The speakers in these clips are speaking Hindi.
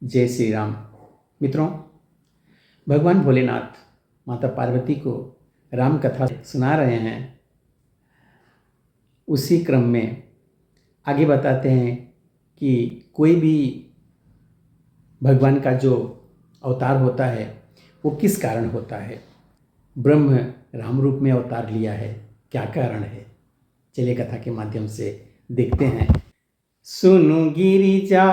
जय श्री राम। मित्रों, भगवान भोलेनाथ माता पार्वती को राम कथा सुना रहे हैं। उसी क्रम में आगे बताते हैं कि कोई भी भगवान का जो अवतार होता है वो किस कारण होता है। ब्रह्म राम रूप में अवतार लिया है, क्या कारण है? चलिए कथा के माध्यम से देखते हैं। सुनु गिरिजा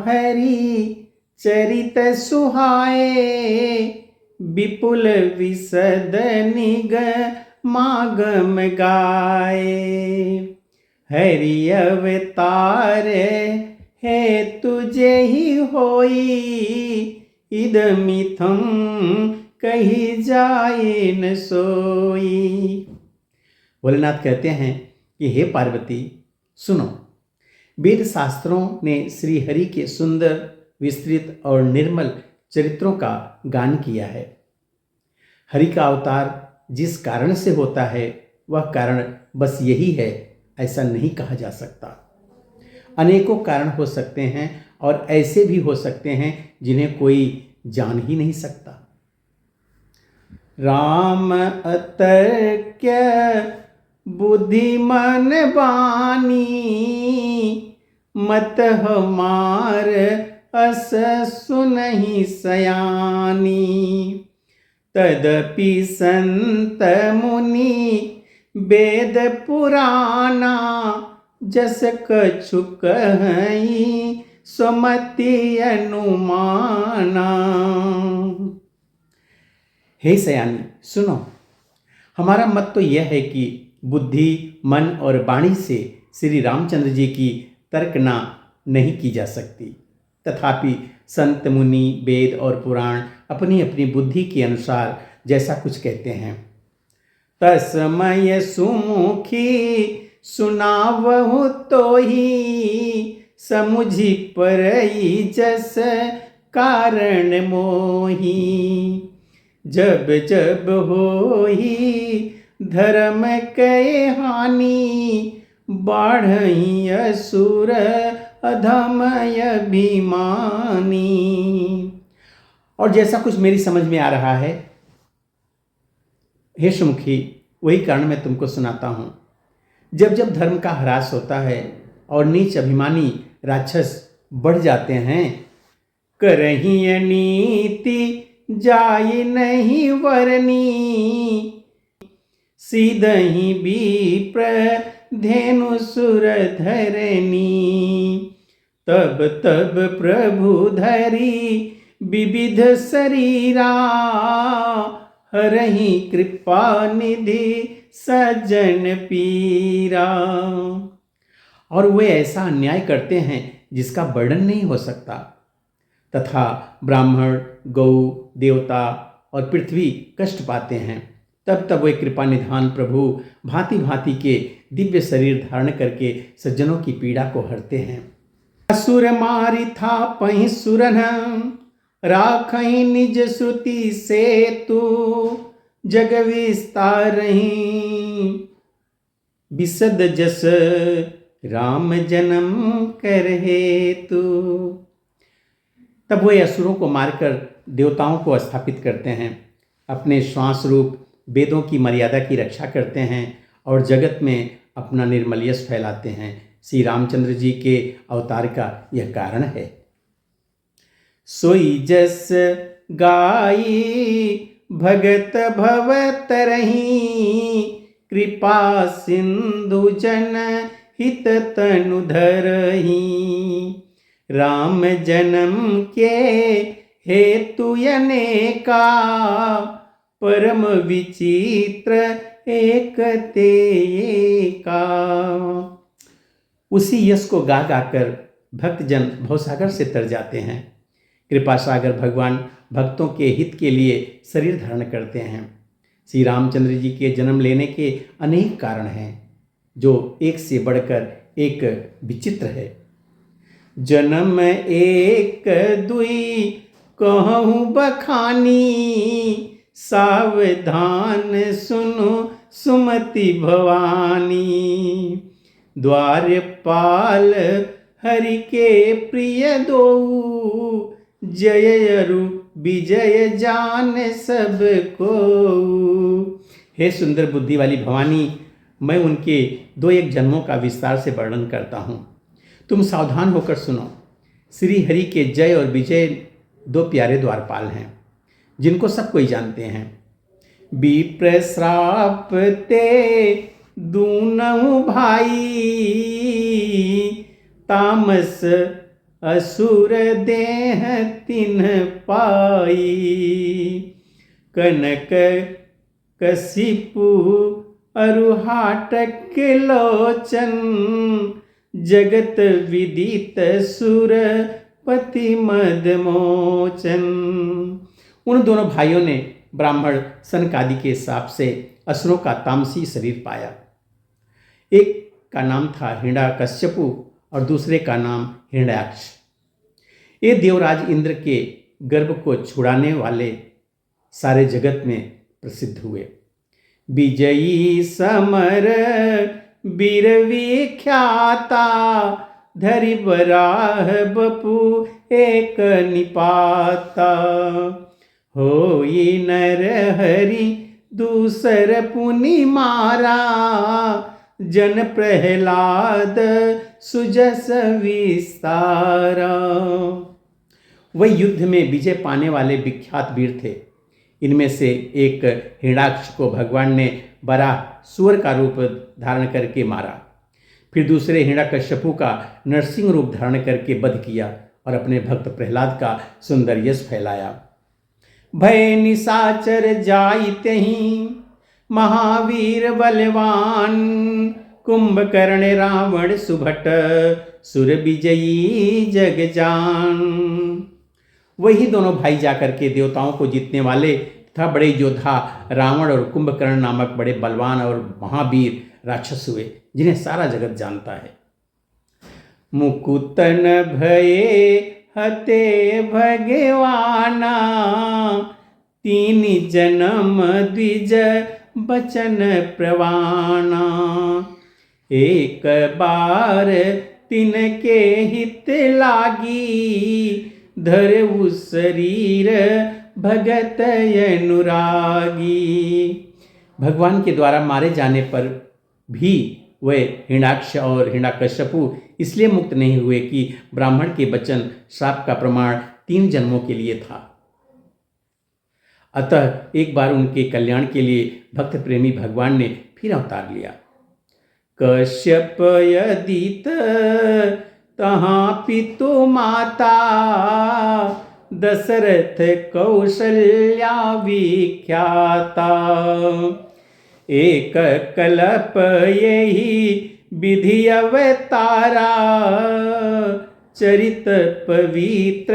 हरि चरित सुहाए, विपुल विशद निगमागम गाए। हरि अवतार है तुझे ही होई, इदमिथम कही जाए न सोई। भोलेनाथ कहते हैं कि हे पार्वती सुनो, वेद शास्त्रों ने श्री हरि के सुंदर, विस्तृत और निर्मल चरित्रों का गान किया है। हरि का अवतार जिस कारण से होता है वह कारण बस यही है, ऐसा नहीं कहा जा सकता। अनेकों कारण हो सकते हैं और ऐसे भी हो सकते हैं जिन्हें कोई जान ही नहीं सकता। राम अतर्क्य बुद्धिमान बानी, मत हमार अस सुनहि सयानी। तदपि संत मुनि वेद पुराना, जस कछु कहई सुमति अनुमाना। हे सयानी सुनो, हमारा मत तो यह है कि बुद्धि, मन और वाणी से श्री रामचंद्र जी की तर्कना नहीं की जा सकती। तथापि संत मुनि, वेद और पुराण अपनी अपनी बुद्धि के अनुसार जैसा कुछ कहते हैं। तस्मय सुमुखी सुनावहु तो ही, समुझि परई जस कारण मोही। जब जब होई धर्म के हानि, बाढ़ई असुर अधमय अभिमानी। और जैसा कुछ मेरी समझ में आ रहा है हे सुमुखी, वही कारण मैं तुमको सुनाता हूँ। जब जब धर्म का ह्रास होता है और नीच अभिमानी राक्षस बढ़ जाते हैं, करही नीति जाय नहीं वरनी, सीधहि विप्र धेनु सुर धरनी। तब तब प्रभु धरी विविध शरीरा, हरहि कृपा निधि सज्जन पीरा। और वे ऐसा अन्याय करते हैं जिसका वर्णन नहीं हो सकता। तथा ब्राह्मण, गौ, देवता और पृथ्वी कष्ट पाते हैं। तब तब वे कृपा निधान प्रभु भांति भांति के दिव्य शरीर धारण करके सज्जनों की पीड़ा को हरते हैं। असुर मारि था पहि सुरन, राखहि निज श्रुति से तू। जग विस्तारहि विशद जस, राम जन्म कर हेतु। तब वे असुरों को मारकर देवताओं को स्थापित करते हैं, अपने श्वास रूप वेदों की मर्यादा की रक्षा करते हैं और जगत में अपना निर्मल यश फैलाते हैं। श्री रामचंद्र जी के अवतार का यह कारण है। सोई जस गाई भगत भव तरही, कृपा सिंधु जन हित तनु धरही। राम जन्म के हेतु अनेका, परम विचित्र एक ते एका। उसी यश को गा गाकर भक्तजन भवसागर से तर जाते हैं। कृपा सागर भगवान भक्तों के हित के लिए शरीर धारण करते हैं। श्री रामचंद्र जी के जन्म लेने के अनेक कारण हैं, जो एक से बढ़कर एक विचित्र है। जन्म एक दुई कहूँ बखानी, सावधान सुनो सुमति भवानी। द्वारपाल हरि के प्रिय दो, जय अरु विजय जान सबको। हे सुंदर बुद्धि वाली भवानी, मैं उनके 2-1 जन्मों का विस्तार से वर्णन करता हूँ। तुम सावधान होकर सुनो। श्री हरि के जय और विजय 2 प्यारे द्वारपाल हैं, जिनको सब कोई जानते हैं। विप्र श्राप ते दूनऊ भाई, तामस असुर देह तिन्ह पाई। कनक कशिपु अरुहाटक लोचन, जगत विदित सुर पति मदमोचन। उन दोनों भाइयों ने ब्राह्मण सनकादि के हिसाब से असुरों का तामसी शरीर पाया। एक का नाम था हिरण्यकश्यपु और दूसरे का नाम हिरण्याक्ष। ये देवराज इंद्र के गर्भ को छुड़ाने वाले सारे जगत में प्रसिद्ध हुए। विजयी समर वीर विख्याता, धरि बराह बपु एक निपाता। होई नर हरि दूसर पुनि मारा, जन प्रहलाद सुजस विस्तारा। वह युद्ध में विजय पाने वाले विख्यात वीर थे। इनमें से एक हिरण्याक्ष को भगवान ने बराह सूअर का रूप धारण करके मारा। फिर दूसरे हिरण्यकश्यपु का नरसिंह रूप धारण करके वध किया और अपने भक्त प्रहलाद का सुंदर यश फैलाया। भय निशाचर जाइतहि महावीर बलवान, कुंभकर्ण रावण सुभट सुर विजयी जग जान। वही दोनों भाई जाकर के देवताओं को जीतने वाले तथा बड़े योद्धा रावण और कुंभकर्ण नामक बड़े बलवान और महावीर राक्षस हुए, जिन्हें सारा जगत जानता है। मुकुतन भये हते भगवाना, 3 जन्म द्विज बचन प्रवाना। एक बार तिनके हित लागी, धरऊ शरीर भगत अनुरागी। भगवान के द्वारा मारे जाने पर भी वे हिरण्याक्ष और हिरण्यकश्यपु इसलिए मुक्त नहीं हुए कि ब्राह्मण के वचन श्राप का प्रमाण 3 जन्मों के लिए था। अतः एक बार उनके कल्याण के लिए भक्त प्रेमी भगवान ने फिर अवतार लिया। कश्यप यदित तहाँ पितु माता, दशरथ कौशल्या विख्याता। एक कल्प यही विधि अवतारा, चरित पवित्र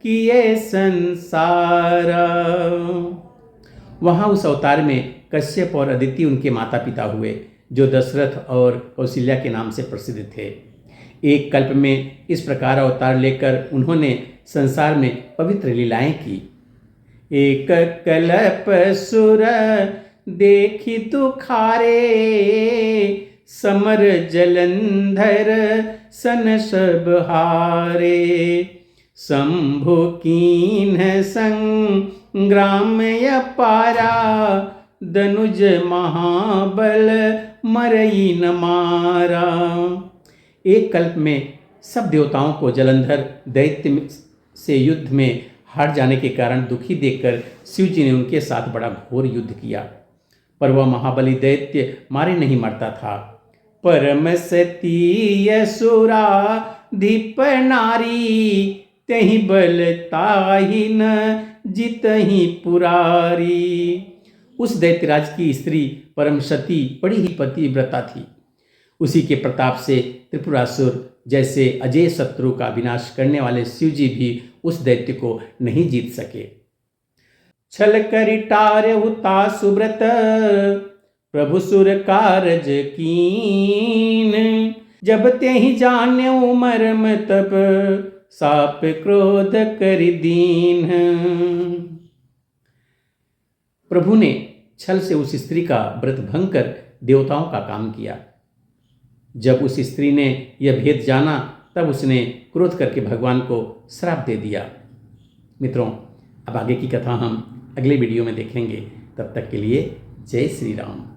किए संसारा। वहाँ उस अवतार में कश्यप और अदिति उनके माता पिता हुए, जो दशरथ और कौशल्या के नाम से प्रसिद्ध थे। एक कल्प में इस प्रकार अवतार लेकर उन्होंने संसार में पवित्र लीलाएं की। एक कल्प सुर देखी दुखारे, समर जलंधर सन सब हारे। शंभु कीन्ह संग्राम अपारा, दनुज महाबल मरई न मारा। एक कल्प में सब देवताओं को जलंधर दैत्य से युद्ध में हार जाने के कारण दुखी देखकर शिव जी ने उनके साथ बड़ा घोर युद्ध किया, पर वह महाबली दैत्य मारे नहीं मरता था। परम सती असुरा धीप नारी, तहि बल ताहि न जितहि पुरारी। उस दैत्यराज की स्त्री परम सती बड़ी ही पतिव्रता थी। उसी के प्रताप से त्रिपुरासुर जैसे अजय शत्रु का विनाश करने वाले शिव जी भी उस दैत्य को नहीं जीत सके। छल करि टारहुता सुब्रत, प्रभु सुर कारज कीन। जब तेहि जान्यउ मर्म तब, साप क्रोध करि दीन। प्रभु ने छल से उस स्त्री का व्रत भंग कर देवताओं का काम किया। जब उस स्त्री ने यह भेद जाना, तब उसने क्रोध करके भगवान को श्राप दे दिया। मित्रों, अब आगे की कथा हम अगले वीडियो में देखेंगे। तब तक के लिए जय श्री राम।